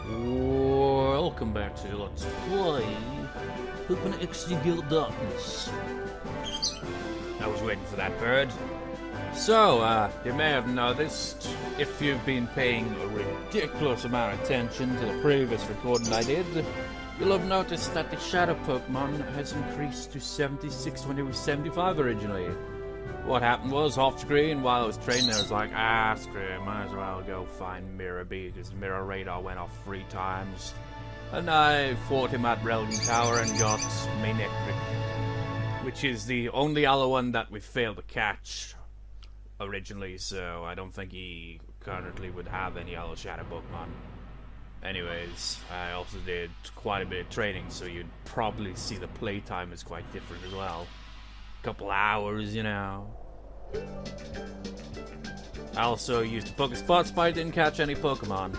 Welcome back to Let's Play Open XD Guild Darkness. I was waiting for that bird. So, you may have noticed, if you've been paying a ridiculous amount of attention to the previous recording I did, you'll have noticed that the Shadow Pokemon has increased to 76 when it was 75 originally. What happened was, off screen, while I was training, I was like, screw it, might as well go find Mirror B, because Mirror Radar went off 3 times. And I fought him at Relgan Tower and got Manectric, which is the only other one that we failed to catch originally, so I don't think he currently would have any other Shadow Pokemon. Anyways, I also did quite a bit of training, so you'd probably see the playtime is quite different as well. Couple hours, you know. I also used the Pokesports, but I didn't catch any Pokemon.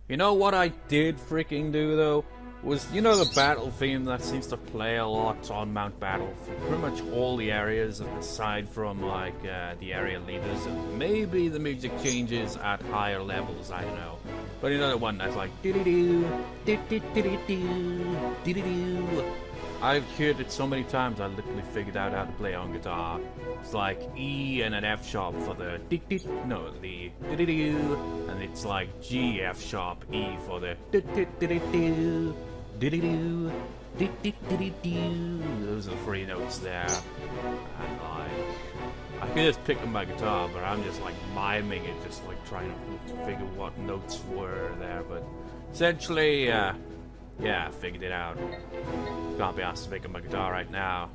You know what I did freaking do though? Was, you know, the battle theme that seems to play a lot on Mount Battle for pretty much all the areas aside from like the area leaders, and maybe the music changes at higher levels, I don't know. But you know the one that's like dee-dee-doo, dee-dee-dee-dee-doo, dee-dee-doo. I've heard it so many times I literally figured out how to play on guitar. It's like E and an F sharp for the no, the dee-dee-doo, and it's like G, F sharp, E for the dee-dee-doo, dee-dee-doo, dee-dee-doo. Those are the 3 notes there. And like, I could just pick up my guitar, but I'm just like miming it, just like trying to figure what notes were there. But essentially, yeah, I figured it out. Can't be asked to pick up my guitar right now.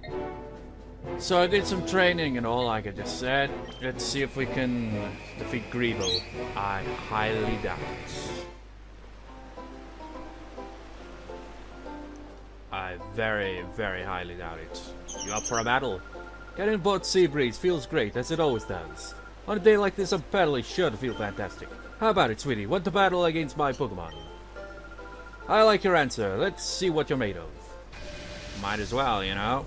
So I did some training and all, like I just said. Let's see if we can defeat Greevil. I highly doubt it. I very, very highly doubt it. You up for a battle? Getting both sea breeze feels great, as it always does. On a day like this, a battle is sure to feel fantastic. How about it, sweetie? Want to battle against my Pokemon? I like your answer. Let's see what you're made of. Might as well, you know.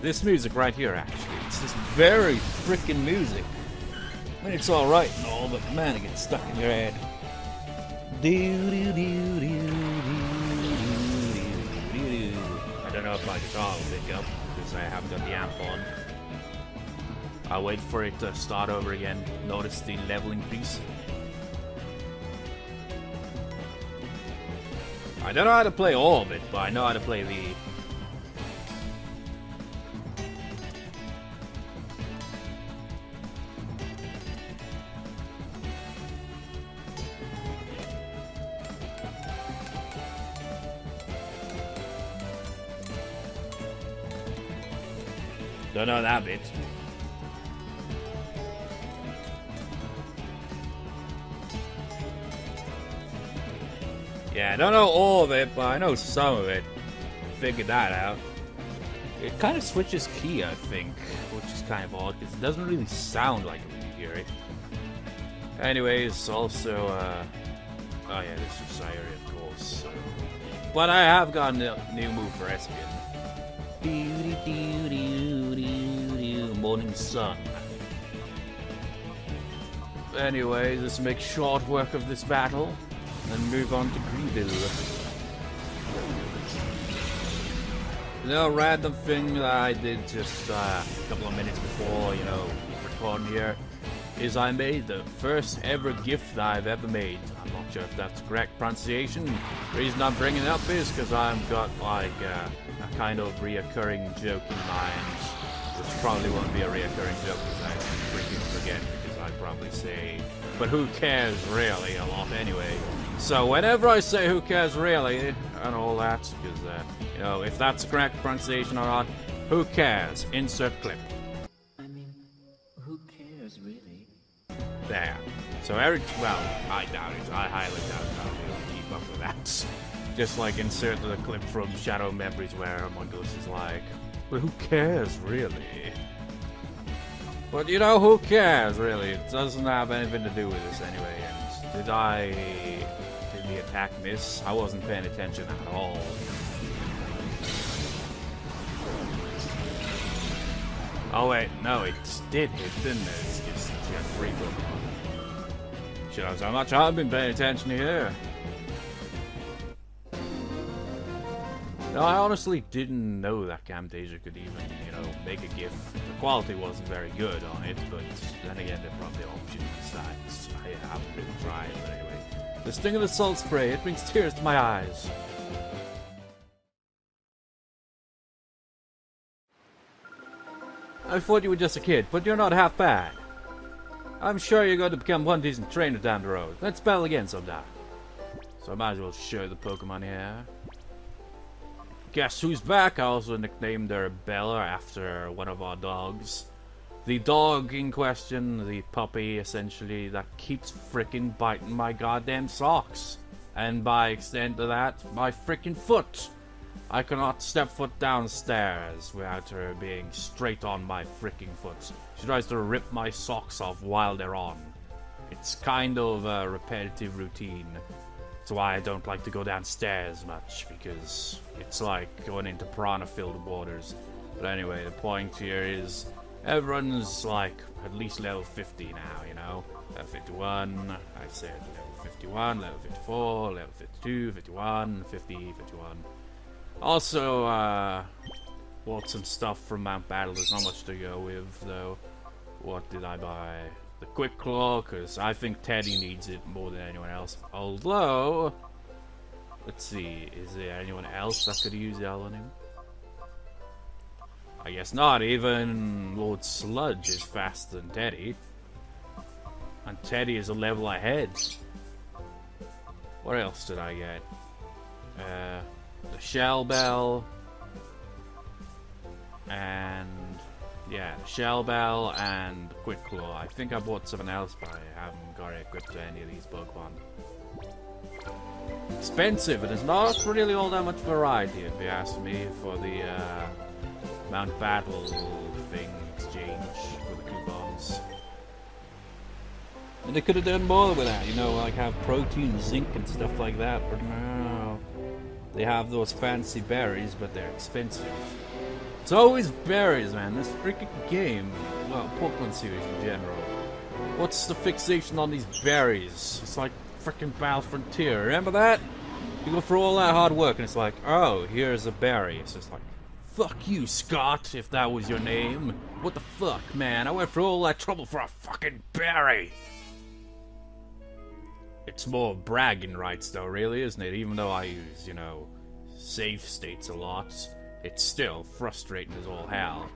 This music right here, actually. It's this very freaking music. I mean, it's alright and all, but man, it gets stuck in your head. I don't know if my guitar will pick up, because I haven't got the amp on. I'll wait for it to start over again. Notice the level increase. I don't know how to play all of it, but I know how to play the... Don't know that bit. Yeah, I don't know all of it, but I know some of it. Figured that out. It kind of switches key, I think, which is kind of odd, because it doesn't really sound like it when you hear it. Anyways, also, oh yeah, this is Syria, of course. So. But I have got a new move for Espion. Morning Sun. Anyways, let's make short work of this battle. And move on to Greevil. No random thing that I did just a couple of minutes before, you know, recording here, is I made the first ever GIF that I've ever made. I'm not sure if that's the correct pronunciation. The reason I'm bringing it up is because I've got like a kind of reoccurring joke in mind, which probably won't be a reoccurring joke because I freaking forget, because I probably say, but who cares really, a lot anyway. So whenever I say who cares really and all that, because you know, if that's the correct pronunciation or not, who cares? Insert clip. I mean, who cares really? There. So well, I doubt it. I highly doubt I'll be able to keep up with that. Just like insert the clip from Shadow Memories where Mongoose is like, but who cares really? But you know, who cares really? It doesn't have anything to do with this anyway. And did the attack miss? I wasn't paying attention at all. Oh wait, no, it did hit, didn't it? It's just she had 3 Pokemon. Shows how much I've been paying attention here. No, I honestly didn't know that Camtasia could even, you know, make a GIF. The quality wasn't very good on it, but then again, they brought the option besides. I haven't been trying, but anyway. The sting of the salt spray, it brings tears to my eyes. I thought you were just a kid, but you're not half bad. I'm sure you're going to become one decent trainer down the road. Let's battle again sometime. So I might as well show the Pokemon here. Guess who's back? I also nicknamed her Bella after one of our dogs. The dog in question, the puppy essentially, that keeps frickin' biting my goddamn socks. And by extent of that, my frickin' foot. I cannot step foot downstairs without her being straight on my frickin' foot. She tries to rip my socks off while they're on. It's kind of a repetitive routine. That's why I don't like to go downstairs much, because it's like going into piranha-filled waters. But anyway, the point here is everyone's like at least level 50 now, you know? Level 51, I said level 51, level 54, level 52, 51, 50, 51. Also, bought some stuff from Mount Battle. There's not much to go with, though. What did I buy? The Quick Claw, because I think Teddy needs it more than anyone else. Although, let's see, is there anyone else that could use it on him? I guess not. Even Lord Sludge is faster than Teddy. And Teddy is a level ahead. What else did I get? The Shell Bell. And yeah, Shell Bell and Quick Claw. I think I bought something else, but I haven't got it equipped to any of these Pokemon. Expensive, and there's not really all that much variety, if you ask me, for the Mount Battle thing exchange with the coupons. And they could have done more with that, you know, like have protein, zinc, and stuff like that, but no. They have those fancy berries, but they're expensive. It's always berries, man. This freaking game, well, Pokemon series in general. What's the fixation on these berries? It's like freaking Battle Frontier. Remember that? You go through all that hard work, and it's like, oh, here's a berry. It's just like, fuck you, Scott, if that was your name. What the fuck, man? I went through all that trouble for a fucking berry. It's more bragging rights, though, really, isn't it? Even though I use, you know, save states a lot. It's still frustrating as all hell.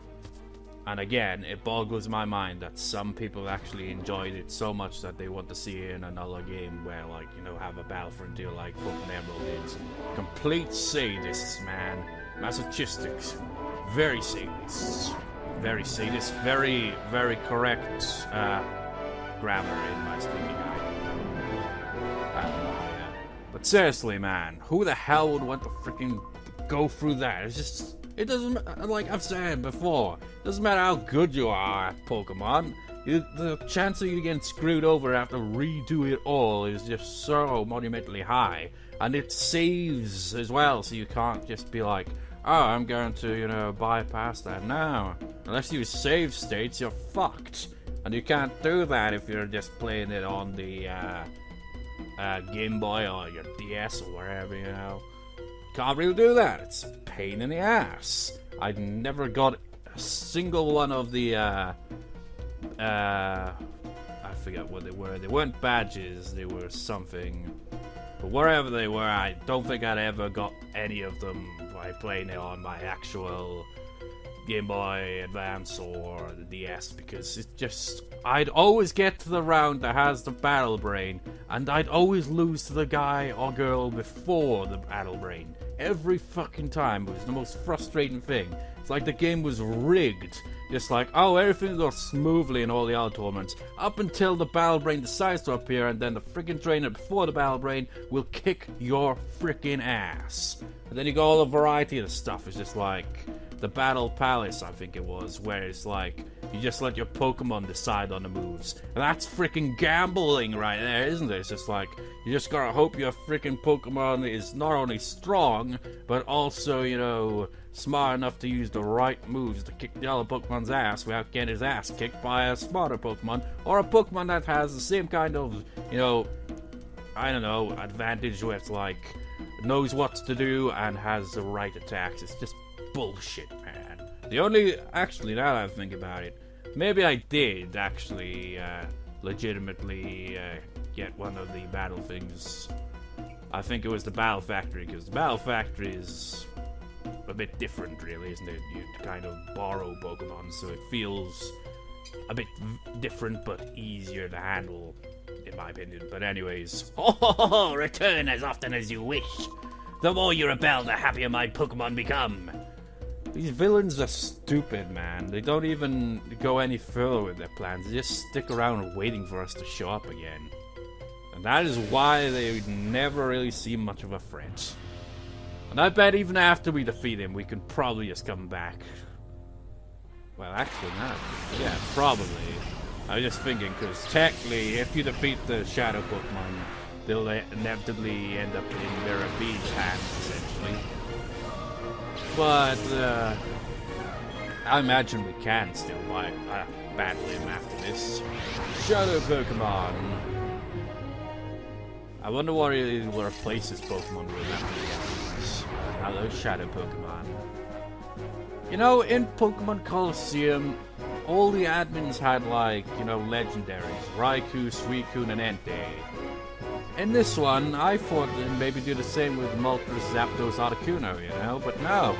And again, it boggles my mind that some people actually enjoyed it so much that they want to see it in another game where, like, you know, have a Battle Frontier like Pokemon Emerald is. Complete sadists, man. Masochistic. Very sadists. Very sadist. Very, very correct grammar in my speaking. I don't know, yeah. But seriously, man, who the hell would want to freaking go through that? It's just, it doesn't, like I've said before, it doesn't matter how good you are at Pokemon, the chance of you getting screwed over after redo it all is just so monumentally high. And it saves as well, so you can't just be like, oh, I'm going to, you know, bypass that now. Unless you save states, you're fucked. And you can't do that if you're just playing it on the Game Boy or your DS or wherever, you know. Can't really do that. It's a pain in the ass. I never got a single one of the, I forget what they were. They weren't badges, they were something. But wherever they were, I don't think I'd ever got any of them by playing it on my actual Game Boy Advance or the DS, because it just, I'd always get to the round that has the Battle Brain, and I'd always lose to the guy or girl before the Battle Brain. Every fucking time. It was the most frustrating thing. It's like the game was rigged. Just like, oh, everything goes smoothly in all the other tournaments, up until the Battle Brain decides to appear, and then the freaking trainer before the Battle Brain will kick your freaking ass. And then you got all the variety of the stuff. It's just like, the Battle Palace, I think it was, where it's like, you just let your Pokemon decide on the moves. And that's freaking gambling right there, isn't it? It's just like, you just gotta hope your freaking Pokemon is not only strong, but also, you know, smart enough to use the right moves to kick the other Pokemon's ass without getting his ass kicked by a smarter Pokemon, or a Pokemon that has the same kind of, you know, I don't know, advantage where it's like, knows what to do and has the right attacks. It's just bullshit, man. The only, actually, now that I think about it, maybe I did actually legitimately get one of the battle things. I think it was the Battle Factory, because the Battle Factory is a bit different, really, isn't it? You kind of borrow Pokemon, so it feels a bit different but easier to handle, in my opinion. But anyways, oh, return as often as you wish. The more you rebel, the happier my Pokemon become. These villains are stupid, man. They don't even go any further with their plans. They just stick around waiting for us to show up again. And that is why they never really seem much of a threat. And I bet even after we defeat him, we can probably just come back. Well, actually not. Yeah, probably. I was just thinking, because technically, if you defeat the Shadow Pokemon, they'll inevitably end up in their Bee's hands, essentially. But, I imagine we can still battle him after this. Shadow Pokemon! I wonder what he will replace his Pokemon with after the episodes. Hello, Shadow Pokemon. You know, in Pokemon Colosseum, all the admins had, like, you know, legendaries. Raikou, Suicune, and Entei. In this one, I thought they'd maybe do the same with Moltres, Zapdos, Articuno, you know, but no.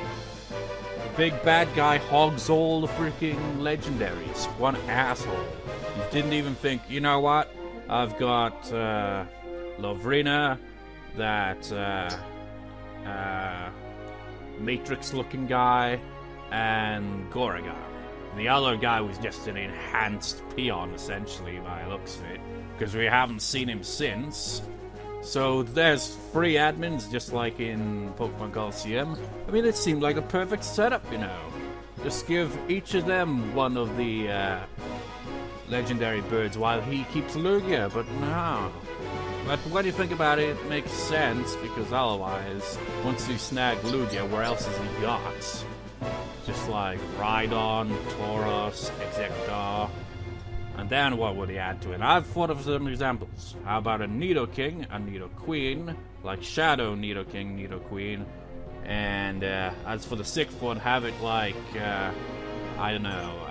The big bad guy hogs all the freaking legendaries. One asshole. He didn't even think, you know what? I've got, Lovrina, that, Matrix-looking guy, and Goraga. The other guy was just an enhanced peon, essentially, by the looks of it, because we haven't seen him since. So there's 3 admins, just like in Pokemon Colosseum. I mean, it seemed like a perfect setup, you know. Just give each of them one of the legendary birds while he keeps Lugia, but no. But when you think about it, it makes sense, because otherwise, once you snag Lugia, where else has he got? Just like Rhydon, Tauros, Exeggutor. And then what would he add to it? I've thought of some examples. How about a Nidoking, a Nidoqueen, like Shadow Nidoking, Nidoqueen. And as for the 6th one, have it like, I don't know,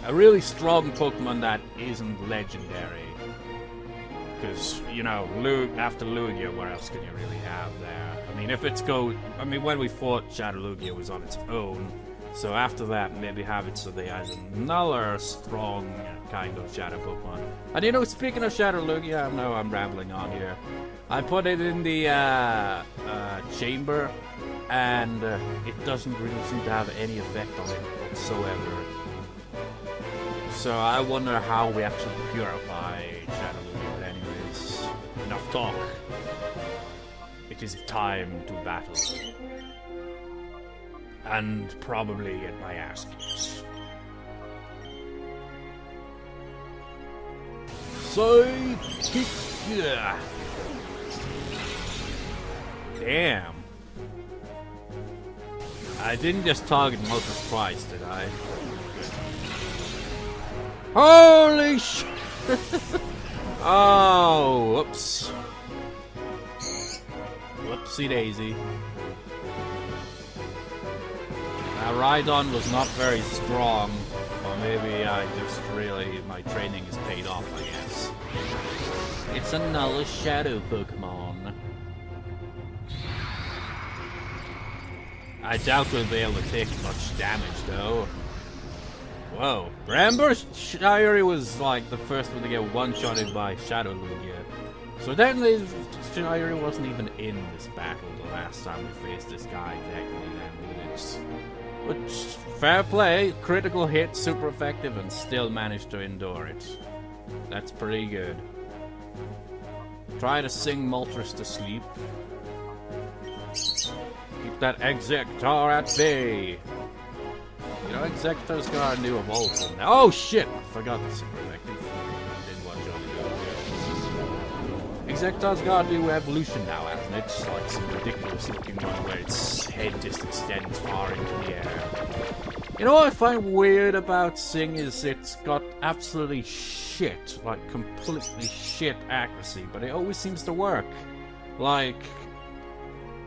a really strong Pokemon that isn't legendary. Because, you know, after Lugia, what else can you really have there? I mean, if it's I mean, when we fought, Shadow Lugia was on its own. So after that, maybe have it so they have another strong kind of Shadow Pokemon. And you know, speaking of Shadow Lugia, I know I'm rambling on here. I put it in the chamber, and it doesn't really seem to have any effect on it whatsoever. So I wonder how we actually purify Shadow Lugia. But anyways, enough talk. It is time to battle. And probably get my ass kicked. Psychic! Yeah. Damn. I didn't just target Moltres twice, did I? Holy sh! Oh, whoops. Whoopsie daisy. Now, Rhydon was not very strong, or maybe my training is paid off, I guess. It's another Shadow Pokemon. I doubt we'll be able to take much damage, though. Whoa. Remember, Shirey was like the first one to get one-shotted by Shadow Lugia. So technically, Shirey wasn't even in this battle the last time we faced this guy, technically, which, fair play, critical hit, super effective, and still managed to endure it. That's pretty good. Try to sing Moltres to sleep. Keep that Executor at bay. You know, Executor's got a new evolve now. Oh shit! I forgot the super effective. Didn't watch on the Executor's got a new evolution now, hasn't it? It's like some ridiculous looking one where its head just extends far into the air. You know what I find weird about Sing is it's got absolutely shit, like completely shit accuracy, but it always seems to work. Like,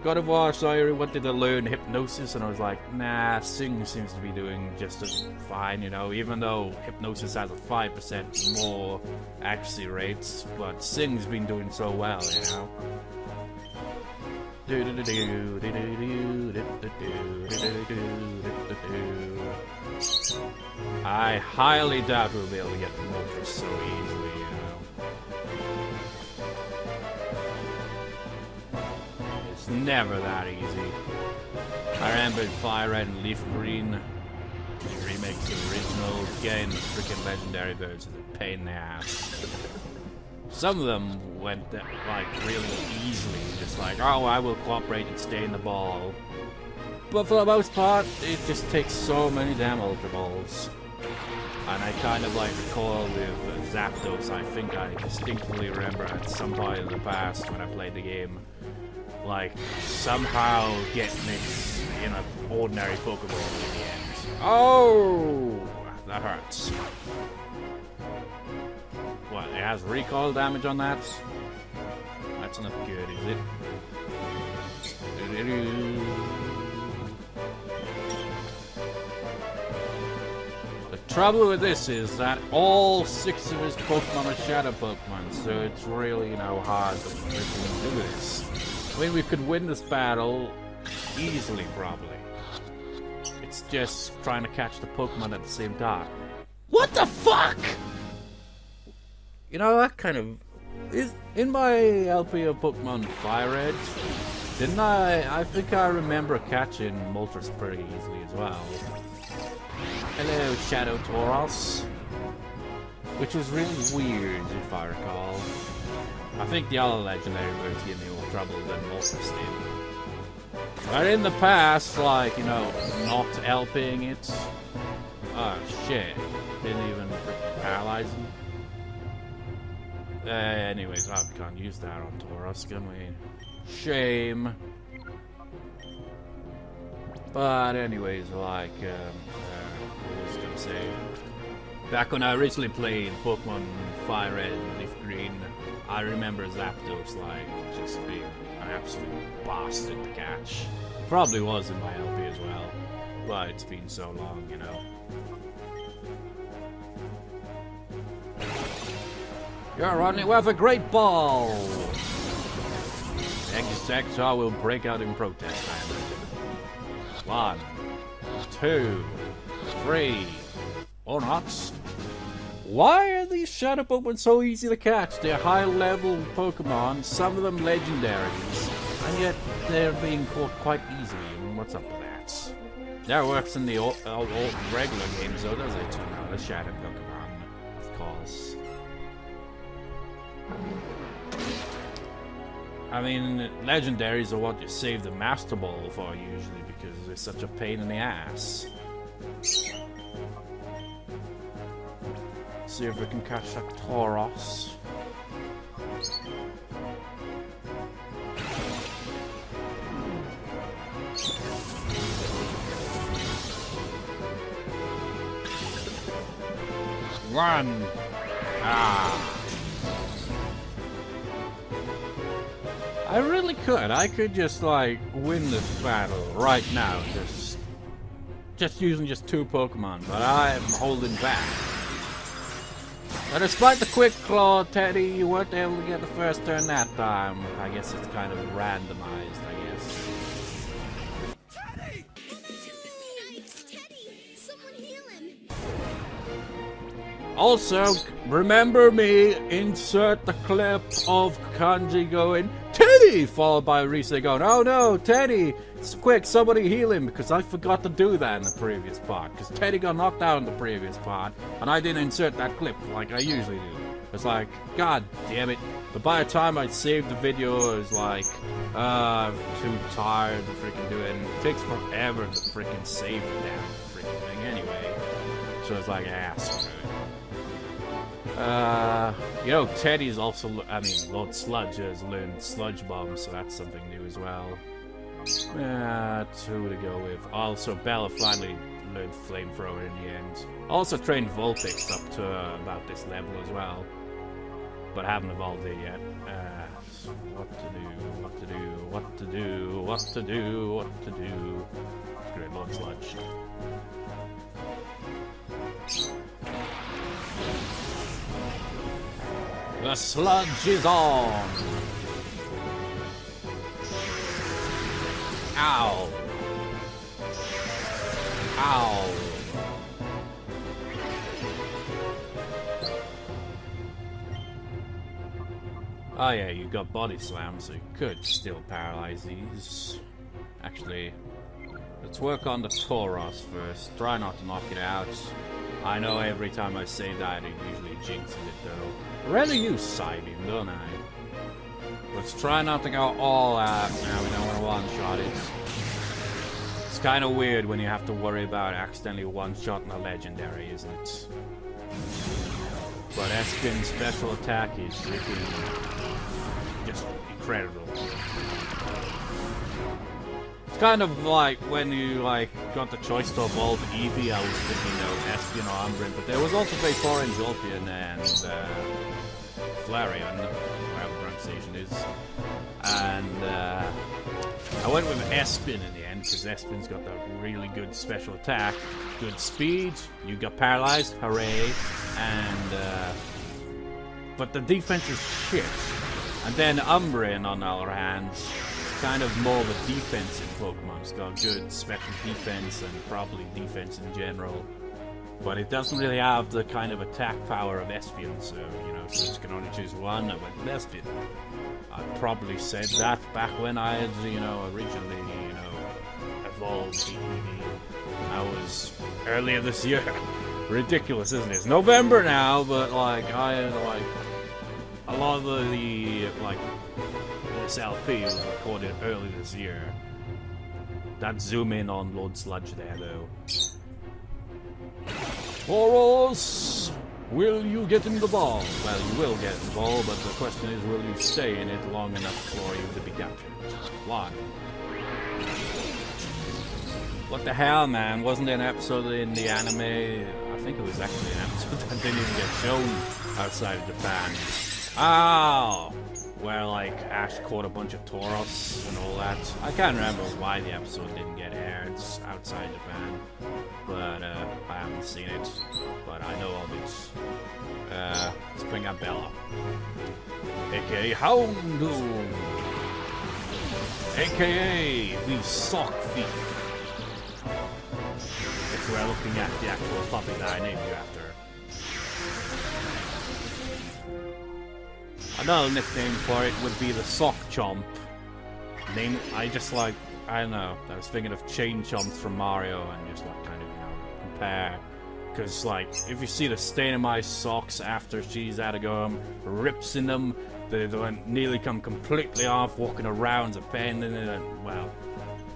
God of War, so I wanted to learn Hypnosis, and I was like, nah, Sing seems to be doing just as fine, you know, even though Hypnosis has a 5% more accuracy rates, but Sing's been doing so well, you know. I highly doubt we'll be able to get the Moltres so easily, you know. It's never that easy. I remember Fire Red and Leaf Green. The remakes of the original, getting the freaking legendary birds is a pain in the ass. Some of them went like really easily, just like, oh, I will cooperate and stay in the ball. But for the most part, it just takes so many damn Ultra Balls. And I kind of like recall with Zapdos, I think I distinctly remember at some point in the past when I played the game, like somehow getting it in an ordinary Pokeball in the end. Oh, that hurts. What, it has recoil damage on that? That's not good, is it? The trouble with this is that all 6 of his Pokemon are Shadow Pokemon, so it's really, you know, hard to freaking do this. I mean, we could win this battle easily, probably. It's just trying to catch the Pokemon at the same time. What the fuck?! You know, that kind of is in my LP of Pokemon Fire Red. Didn't I think I remember catching Moltres pretty easily as well. Hello, Shadow Tauros. Which was really weird, if I recall. I think the other legendary birds gave me more trouble than Moltres did. But in the past, like, you know, not LPing it. Oh shit. Didn't even freaking paralyze him. Anyways, I can't use that on Tauros, can we? Shame. But anyways, like, what was I gonna say? Back when I originally played Pokemon Fire Red and Leaf Green, I remember Zapdos, like, just being an absolute bastard to catch. Probably was in my LP as well, but it's been so long, you know. You're running with a great ball! Executor will break out in protest. 1, 2, 3. Or not. Why are these Shadow Pokemon so easy to catch? They're high-level Pokemon, some of them legendaries, and yet they're being caught quite easily. What's up with that? That works in the old regular games, though, does it? No, the Shadow Pokemon, of course. I mean, legendaries are what you save the Master Ball for usually because they're such a pain in the ass. See if we can catch that Tauros. Run! Ah! I really could. I could just, like, win this battle right now. Just using just 2 Pokemon, but I'm holding back. But despite the Quick Claw, Teddy, you weren't able to get the first turn that time. I guess it's kind of randomized, I guess. Teddy! Teddy! Someone heal him! Also, remember me, insert the clip of Kanji going, Teddy! Followed by Risa going, oh no, Teddy! Quick, somebody heal him, because I forgot to do that in the previous part. Because Teddy got knocked out in the previous part, and I didn't insert that clip like I usually do. It's like, god damn it. But by the time I saved the video, I was like, I'm too tired to freaking do it. And it takes forever to freaking save the damn freaking thing anyway. So it's like, screw it. You know, Teddy's also, Lord Sludge has learned Sludge Bomb, so that's something new as well. Who to go with? Also, Bella finally learned Flamethrower in the end. Also trained Vulpix up to about this level as well. But haven't evolved it yet. What to do. Great Lord Sludge. The sludge is on! Ow! Ow! Oh yeah, you got Body Slam, so you could still paralyze these. Actually, let's work on the Tauros first. Try not to knock it out. I know every time I say that, it usually jinxes it though. I rather use Psybeam, don't I? Let's try not to go all out. Now we don't want to one-shot it. It's kind of weird when you have to worry about accidentally one-shotting a legendary, isn't it? But Espin's special attack is freaking just incredible. It's kind of like when you got the choice to evolve Eevee, I was thinking Espin or Umbreon, but there was also Vaporeon, Jolteon, and Flareon, whatever the pronunciation is. And I went with Espin in the end, because Espin's got that really good special attack, good speed, you got paralyzed, hooray, and but the defense is shit. And then Umbreon, on the other hand, kind of more of a defensive Pokemon. It's got good special defense and probably defense in general. But it doesn't really have the kind of attack power of Espion, so, since you can only choose one, I went with Espion. I probably said that back when I had, originally, evolved Eevee. That was earlier this year. Ridiculous, isn't it? It's November now, but, I had, a lot of the this LP was recorded early this year. That zoom in on Lord Sludge there, though. Tauros, will you get in the ball? Well, you will get in the ball, but the question is, will you stay in it long enough for you to be captured? Why? What the hell, man? Wasn't there an episode in the anime? I think it was actually an episode that didn't even get shown outside of Japan. Oh! Where, Ash caught a bunch of Tauros and all that. I can't remember why the episode didn't get aired outside Japan. But, I haven't seen it. But I know of it. Let's bring up Bella. A.K.A. Houndoom! A.K.A. the Sock Thief. If we're looking at the actual puppy that I named you after. Another nickname for it would be the Sock Chomp. I don't know. I was thinking of Chain Chomps from Mario and just kind of, compare. Because, if you see the stain in my socks after she's had to go rips in them, they nearly come completely off, walking around, a pain in it, well,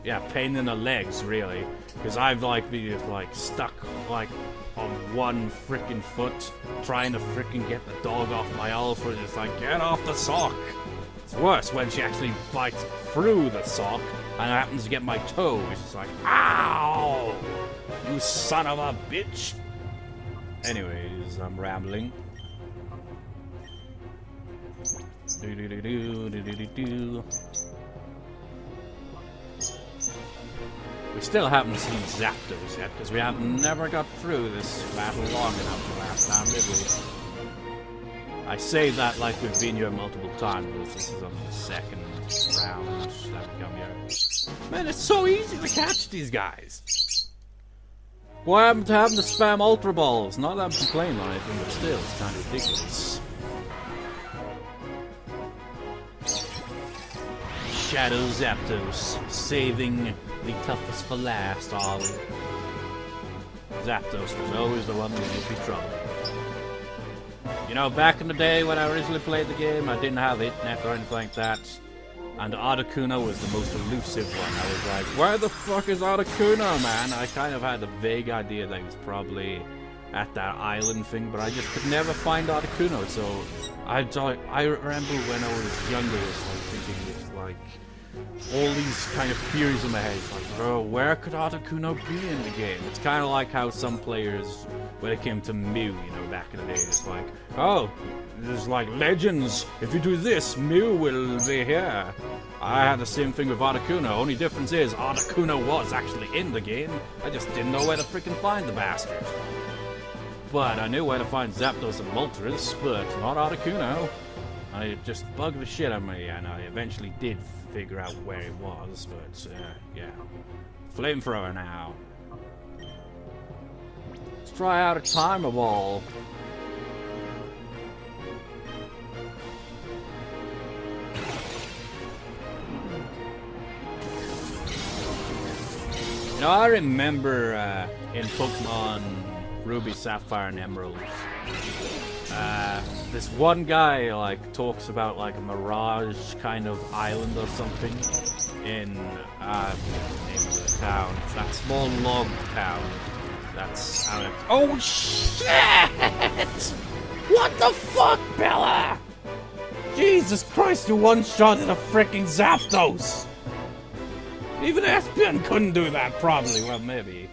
yeah, pain in the legs, really. Because I've, been, stuck, on one freaking foot, trying to freaking get the dog off my other foot. It's get off the sock! It's worse when she actually bites through the sock, and happens to get my toe. It's just ow! You son of a bitch! Anyways, I'm rambling. Do-do-do-do-do-do-do-do. We still haven't seen Zapdos yet, because we have never got through this battle long enough the last time, did we? I say that like we've been here multiple times, but this is on the second round that we come here. Man, it's so easy to catch these guys! Why happened to having to spam Ultra Balls? Not that I'm complaining or anything, but still, it's kind of ridiculous. Shadow Zapdos, saving the toughest for last, are we? Zapdos was always the one that would be trouble. You know, back in the day when I originally played the game, I didn't have internet or anything like that. And Articuno was the most elusive one. I was like, where the fuck is Articuno, man? I kind of had a vague idea that he was probably at that island thing, but I just could never find Articuno. So I remember when I was younger, thinking it's like all these kind of theories in my head. It's like, bro, where could Articuno be in the game? It's kind of like how some players, when it came to Mew, you know, back in the day, it's like, oh, there's like legends. If you do this, Mew will be here. I had the same thing with Articuno. Only difference is Articuno was actually in the game. I just didn't know where to freaking find the bastard. But I knew where to find Zapdos and Moltres, but not Articuno. And it just bugged the shit out of me, and I eventually did figure out where it was, but yeah. Flamethrower now. Let's try out a Timer Ball. You know, I remember in Pokemon Ruby, Sapphire, and Emerald, this one guy like talks about like a mirage kind of island or something in the name of the town. It's that small log town. That's how it. Oh shit! What the fuck, Bella? Jesus Christ! You one-shotted a freaking Zapdos. Even Espion couldn't do that, probably. Well, maybe.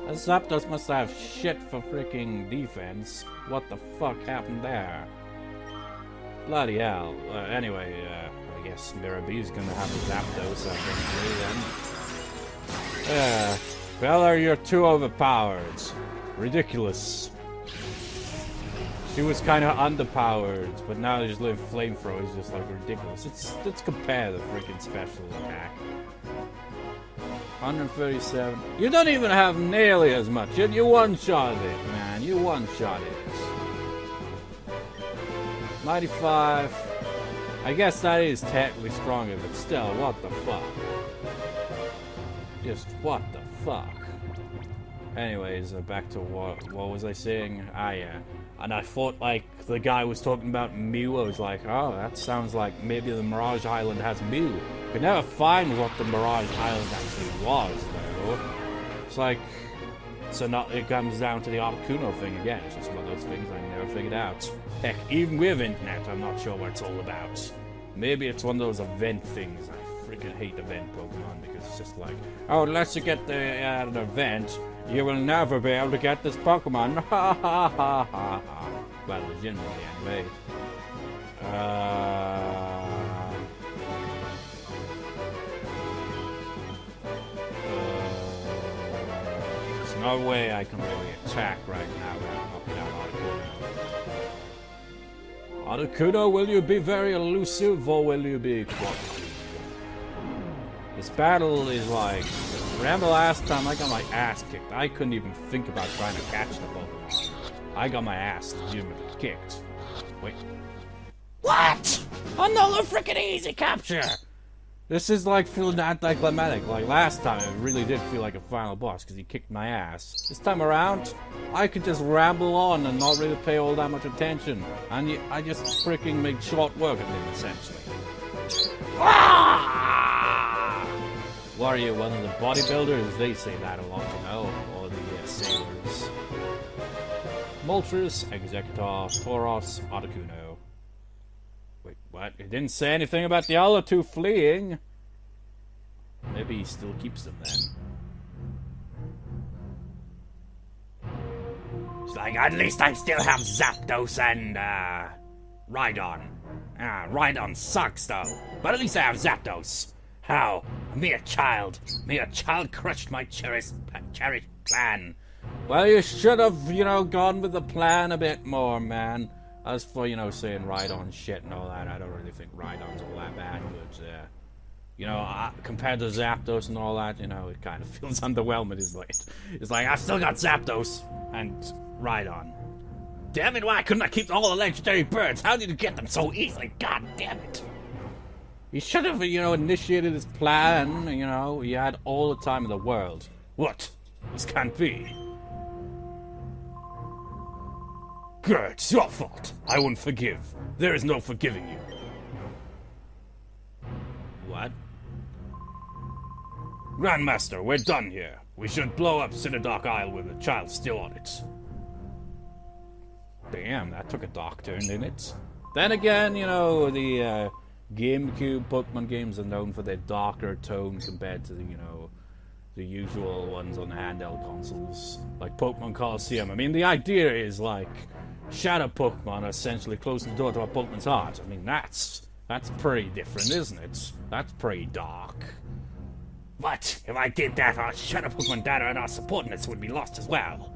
Zapdos must have shit for freaking defense. What the fuck happened there? Bloody hell. Anyway, I guess Mirabee's gonna have a Zapdos eventually then. Bella, you're too overpowered. Ridiculous. She was kind of underpowered, but now just live Flamethrower is just like ridiculous. Let's compare the freaking special attack. 137. You don't even have nearly as much. You one-shot it, man. You one-shot it. 95. I guess that is technically stronger, but still, what the fuck? Just what the fuck? Anyways, back to what was I saying? Ah, yeah. And I thought, like, the guy was talking about Mew. I was like, oh, that sounds like maybe the Mirage Island has Mew. Could never find what the Mirage Island actually was, though. It's like, so not, it comes down to the Articuno thing again. It's just one of those things I never figured out. Heck, even with internet, I'm not sure what it's all about. Maybe it's one of those event things. I freaking hate event Pokemon because it's just like, oh, unless you get an event, you will never be able to get this Pokemon. Ha ha ha ha ha. Well, legitimately, anyway. There's no way I can really attack right now without knocking out Articuno. Articuno, will you be very elusive or will you be quiet? This battle is like, remember last time I got my ass kicked. I couldn't even think about trying to catch the Pokemon. I got my ass legitimately kicked. Wait. What? Another freaking easy capture! This is like feeling anti-climatic. Like last time, it really did feel like a final boss because he kicked my ass. This time around, I could just ramble on and not really pay all that much attention. And I just freaking make short work of him, essentially. Ah! What are you, one of the bodybuilders? They say that a lot, you know, or the sailors. Moltres, Executor, Tauros, Articuno. Wait, what? It didn't say anything about the other two fleeing. Maybe he still keeps them then. It's like, at least I still have Zapdos and, Rhydon. Rhydon sucks though, but at least I have Zapdos. How? A mere child crushed my cherished plan. Well, you should have, gone with the plan a bit more, man. As for, saying Rhydon shit and all that, I don't really think Rhydon's all that bad, but, compared to Zapdos and all that, it kind of feels underwhelming. It's like, I've still got Zapdos and Rhydon. Damn it, why couldn't I keep all the legendary birds? How did you get them so easily? God damn it. He should have, initiated his plan, he had all the time in the world. What? This can't be. Good, it's your fault. I won't forgive. There is no forgiving you. What? Grandmaster, we're done here. We should blow up Citadark Isle with the child still on it. Damn, that took a dark turn, didn't it? Then again, you know, the GameCube Pokemon games are known for their darker tone compared to the, you know, the usual ones on the handheld consoles, like Pokemon Colosseum. I mean, the idea is like shadow Pokemon are essentially closing the door to a Pokemon's heart. I mean, that's pretty different, isn't it? That's pretty dark. What? If I did that, our shadow Pokemon data and our supportness would be lost as well.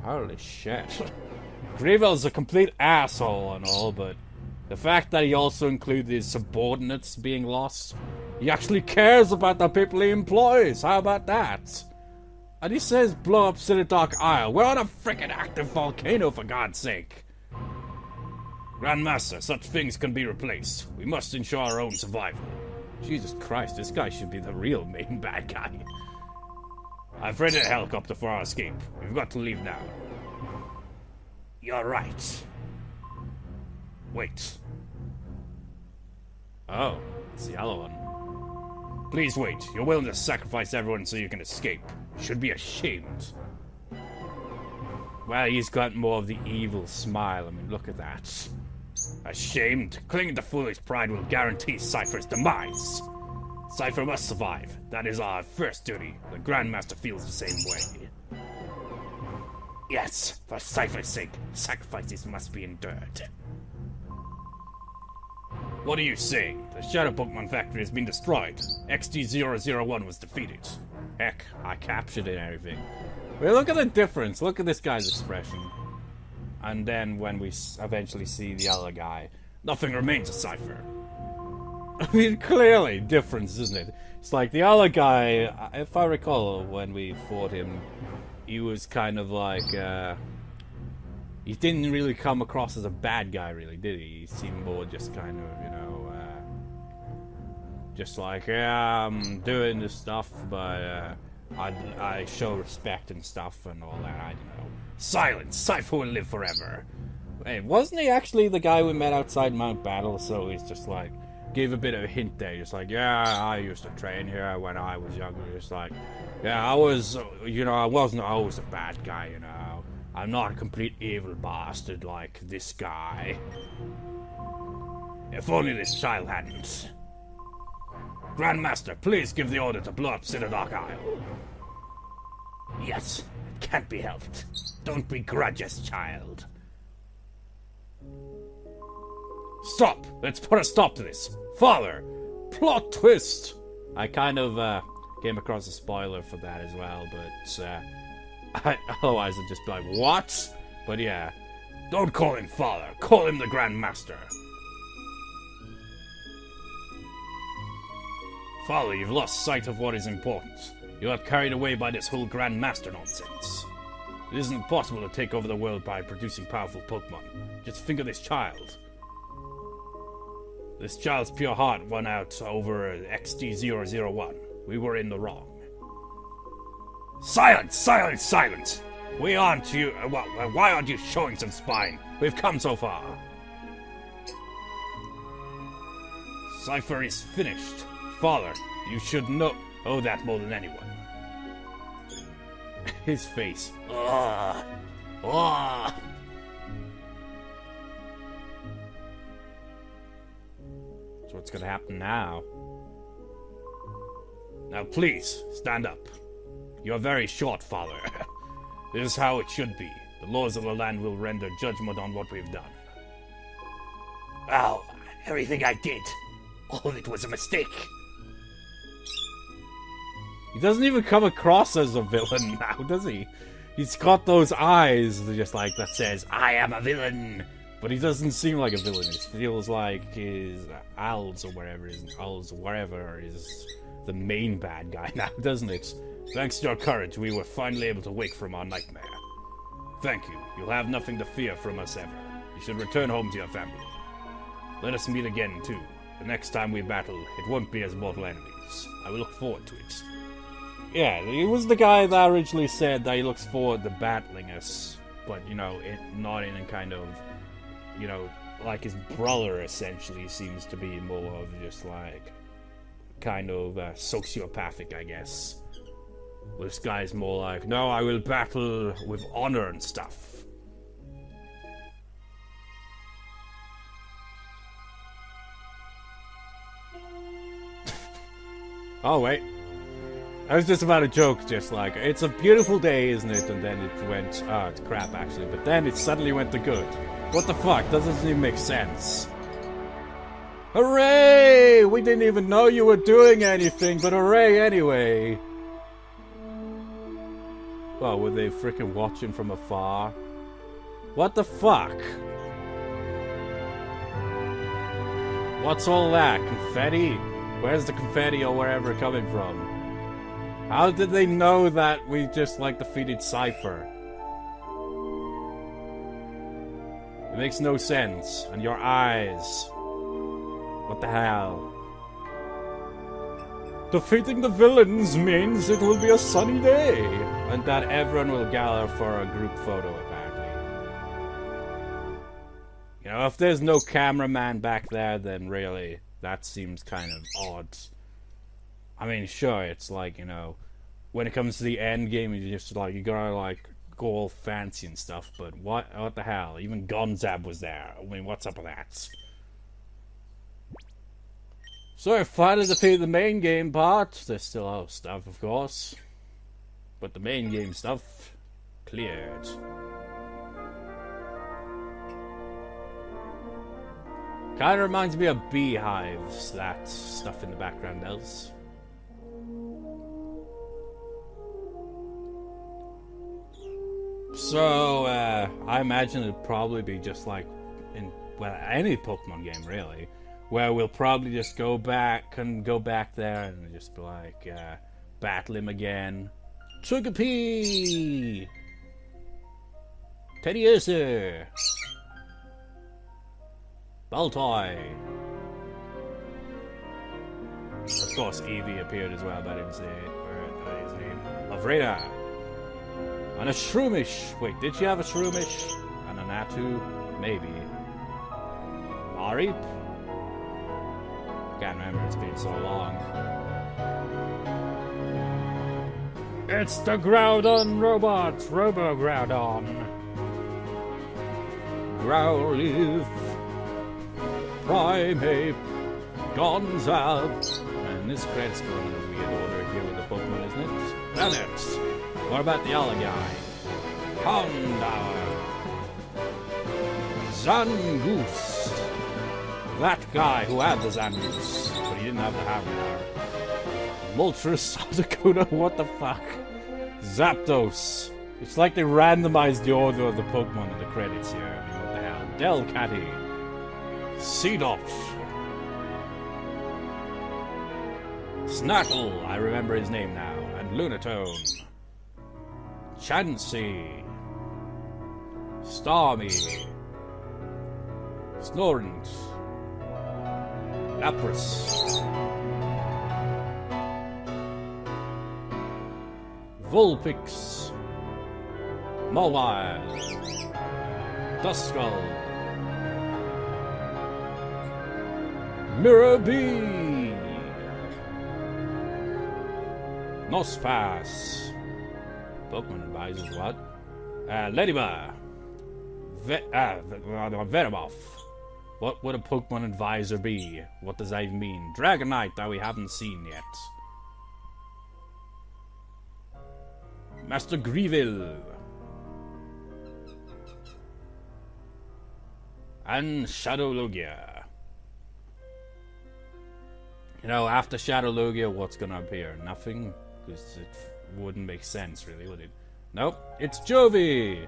Holy shit. Greevil's a complete asshole and all, but the fact that he also included his subordinates being lost, he actually cares about the people he employs. How about that? And he says blow up Citadark Isle. We're on a frickin' active volcano, for God's sake. Grandmaster, such things can be replaced. We must ensure our own survival. Jesus Christ, this guy should be the real main bad guy. I've rented a helicopter for our escape. We've got to leave now. You're right. Wait. Oh, it's the yellow one. Please wait. You're willing to sacrifice everyone so you can escape. You should be ashamed. Well, he's got more of the evil smile. I mean, look at that. Ashamed? Clinging to foolish pride will guarantee Cypher's demise. Cypher must survive. That is our first duty. The Grandmaster feels the same way. Yes, for Cypher's sake, sacrifices must be endured. What are you saying? The Shadow Pokemon Factory has been destroyed. XD001 was defeated. Heck, I captured it and everything. Well, look at the difference. Look at this guy's expression. And then when we eventually see the other guy, nothing remains of Cypher. I mean, clearly difference, isn't it? It's like the other guy, if I recall, when we fought him, he was kind of like, he didn't really come across as a bad guy, really, did he? He seemed more just kind of, you know, just like, yeah, I'm doing this stuff, but I show respect and stuff and all that, I don't know. Silence! Cypher will live forever! Hey, wasn't he actually the guy we met outside Mount Battle? So he's just like, gave a bit of a hint there, just like, yeah, I used to train here when I was younger, just like, yeah, I was, you know, I wasn't always a bad guy, you know. I'm not a complete evil bastard like this guy. If only this child hadn't. Grandmaster, please give the order to blow up Citadark Isle. Yes, it can't be helped. Don't begrudge us, child. Stop! Let's put a stop to this. Father! Plot twist! I kind of came across a spoiler for that as well, but otherwise I'd just be like, what? But yeah, don't call him father. Call him the Grandmaster. Father, you've lost sight of what is important. You are carried away by this whole Grandmaster nonsense. It isn't possible to take over the world by producing powerful Pokemon. Just think of this child. This child's pure heart won out over XD001. We were in the wrong. Silence! Silence! Silence! Why aren't you showing some spine? We've come so far. Cypher is finished. Father, you should know that more than anyone. His face. Ugh. Ugh. So what's gonna happen now? Now please, stand up. You're very short, Father. This is how it should be. The laws of the land will render judgment on what we've done. Oh, everything I did. All of it was a mistake. He doesn't even come across as a villain now, does he? He's got those eyes just like that says, I am a villain. But he doesn't seem like a villain. It feels like his owls or whatever is the main bad guy now, doesn't it? Thanks to your courage, we were finally able to wake from our nightmare. Thank you. You'll have nothing to fear from us ever. You should return home to your family. Let us meet again, too. The next time we battle, it won't be as mortal enemies. I will look forward to it. Yeah, he was the guy that originally said that he looks forward to battling us, but, not in a kind of, like his brother essentially seems to be more of just like, kind of sociopathic, I guess. This guy's more like, no, I will battle with honor and stuff. Oh, wait. I was just about a joke, just like, it's a beautiful day, isn't it? And then it went, it's crap, actually. But then it suddenly went to good. What the fuck? Doesn't even make sense. Hooray! We didn't even know you were doing anything, but hooray anyway. Well, were they freaking watching from afar? What the fuck? What's all that? Confetti? Where's the confetti or wherever coming from? How did they know that we just, like, defeated Cypher? It makes no sense. And your eyes. What the hell? Defeating the villains means it will be a sunny day. And that everyone will gather for a group photo, apparently. If there's no cameraman back there, then really, that seems kind of odd. I mean, sure, it's like, when it comes to the end game, you gotta, go all fancy and stuff, but what the hell? Even Gonzab was there. I mean, what's up with that? So I finally defeated the main game part. There's still other stuff, of course. But the main game stuff, cleared. Kinda reminds me of beehives, that stuff in the background does. So, I imagine it'd probably be just like in, any Pokemon game, really. Where we'll probably just go back there and just be like, battle him again. Togepi! Teddiursa! Baltoy! Of course, Eevee appeared as well, but I didn't say his name. Lavreda! And a Shroomish! Wait, did she have a Shroomish? And a Natu? Maybe. Mareep? Can't remember, it's been so long. It's the Groudon robots! Robo-Groudon! Growlithe! Primeape! Gonzab! And this credit's going in a weird order here with the Pokemon, isn't it? Bennett! What about the other guy? Houndour! Zangoose! That guy who had the Zangoose, but he didn't have the Houndour. Moltres, Articuno, what the fuck? Zapdos! It's like they randomized the order of the Pokemon in the credits here. I mean, what the hell? Delcatty! Seedot! Snartle, I remember his name now, and Lunatone. Chansey. Starmie. Snorant. Lapras. Vulpix. Mawile. Duskull. Mirabee. Nospass. Pokemon advisors, what? Ladybug. Venomoth. What would a Pokemon advisor be? What does that even mean? Dragonite that we haven't seen yet. Master Greevil. And Shadow Lugia. After Shadow Lugia, what's gonna appear? Nothing? Because it wouldn't make sense, really, would it? Nope. It's Jovi!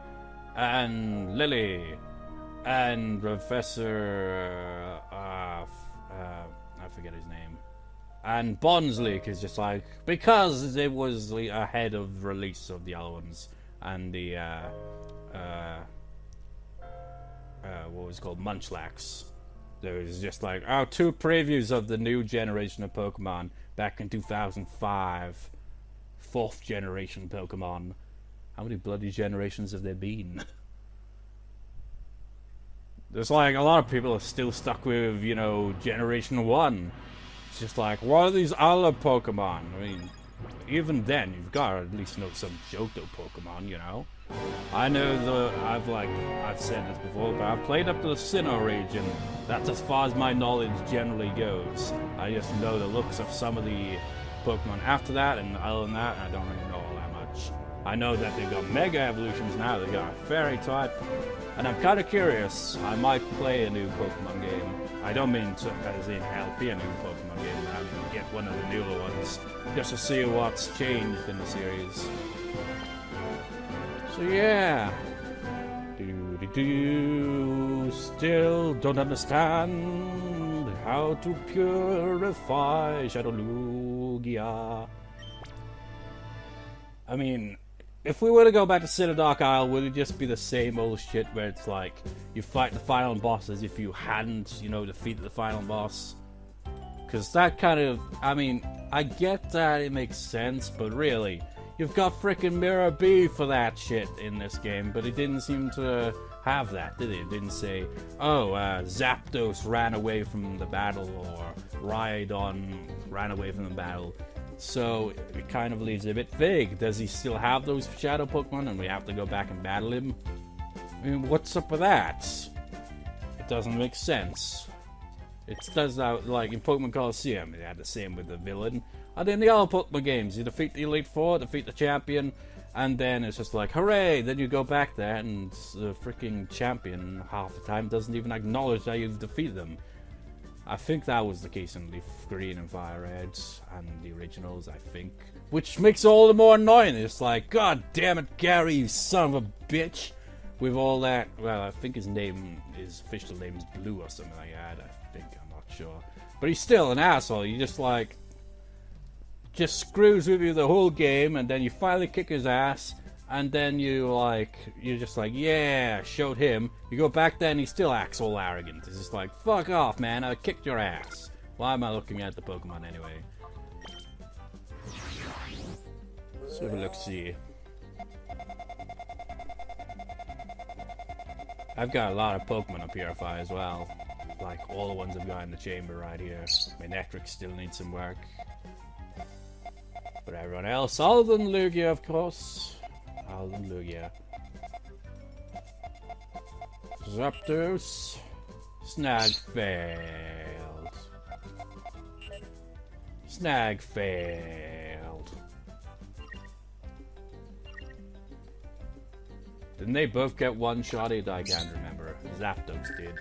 And Lily! And Professor... I forget his name. And Bonsly is just like... Because it was ahead of release of the other ones. And the... what was it called? Munchlax. There was just like... 2 previews of the new generation of Pokemon back in 2005. 4th generation Pokemon. How many bloody generations have there been? There's like a lot of people are still stuck with, you know, Generation 1. It's just like, what are these other Pokemon? I mean, even then, you've got to at least know some Johto Pokemon, you know? I know I've said this before, but I've played up to the Sinnoh region. That's as far as my knowledge generally goes. I just know the looks of some of the Pokemon after that, and other than that, I don't really know all that much. I know that they've got Mega Evolutions now, they've got a Fairy type, and I'm kind of curious. I might play a new Pokemon game. I don't mean to, as in LP a new Pokemon game, but I mean get one of the newer ones, just to see what's changed in the series. So yeah, still don't understand how to purify Shadow Lugia. I mean, if we were to go back to Citadark Isle, would it just be the same old shit where it's like you fight the final boss as if you hadn't, you know, defeated the final boss? Because that kind of, I mean, I get that it makes sense, but really, you've got frickin' Mirror B for that shit in this game, but it didn't seem to have that, did it? It didn't say, oh, Zapdos ran away from the battle, or Rhydon ran away from the battle. So it kind of leaves it a bit vague. Does he still have those shadow Pokemon and we have to go back and battle him? I mean, what's up with that? It doesn't make sense. It does that, like in Pokemon Colosseum, they had the same with the villain. And in the other Pokemon games, you defeat the Elite Four, defeat the champion, and then it's just like, hooray! Then you go back there and the freaking champion half the time doesn't even acknowledge that you've defeated them. I think that was the case in Leaf Green and Fire Red and the originals, I think. Which makes it all the more annoying. It's like, God damn it, Gary, you son of a bitch. With all that, well, I think his official name is Blue or something like that. I think, I'm not sure. But he's still an asshole. You just like, just screws with you the whole game, and then you finally kick his ass. And then you're just like, yeah, showed him. You go back there and he still acts all arrogant. It's just like, fuck off, man, I kicked your ass. Why am I looking at the Pokemon anyway? Let's have a look-see. I've got a lot of Pokemon to purify as well. Like all the ones I've got in the chamber right here. Manectric still needs some work. But everyone else, other than Lugia, of course. Hallelujah. Zapdos. Snag failed. Snag failed. Didn't they both get one-shotted? I can't remember. Zapdos did.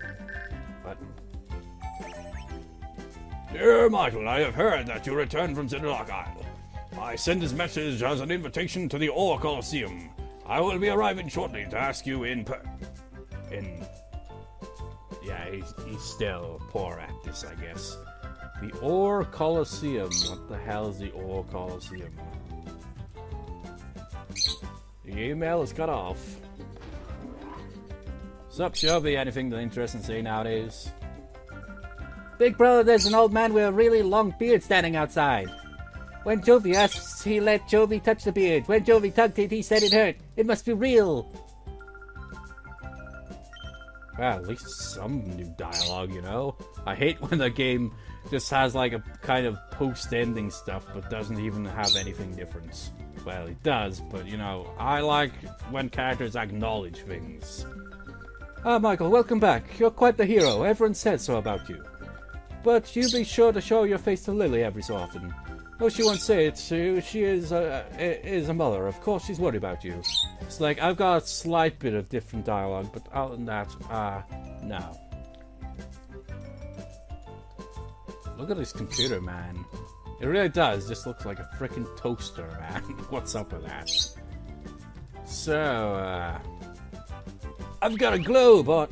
But... Dear Michael, I have heard that you returned from Citadark Isle. I send this message as an invitation to the Ore Colosseum. I will be arriving shortly to ask you Yeah, he's still poor at this, I guess. The Ore Colosseum. What the hell is the Ore Colosseum? The email is cut off. Sup, Shelby? Anything that interesting to say nowadays? Big brother, there's an old man with a really long beard standing outside. When Jovi asks, he let Jovi touch the beard. When Jovi tugged it, he said it hurt. It must be real. Well, at least some new dialogue, you know? I hate when the game just has like a kind of post-ending stuff, but doesn't even have anything different. Well, it does, but you know, I like when characters acknowledge things. Ah, Michael, welcome back. You're quite the hero. Everyone says so about you. But you be sure to show your face to Lily every so often. Though she won't say it to you, she is a mother. Of course she's worried about you. It's like, I've got a slight bit of different dialogue, but other than that, no. Look at this computer, man. It really does. Just looks like a freaking toaster, man. What's up with that? So, I've got a globe on...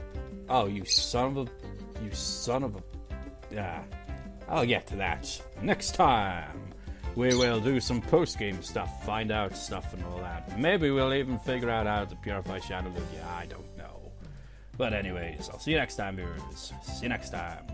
Oh, you son of a... Yeah. I'll get to that next time. We will do some post-game stuff, find out stuff and all that. Maybe we'll even figure out how to purify Shadow Lugia. I don't know. But anyways, I'll see you next time, viewers. See you next time.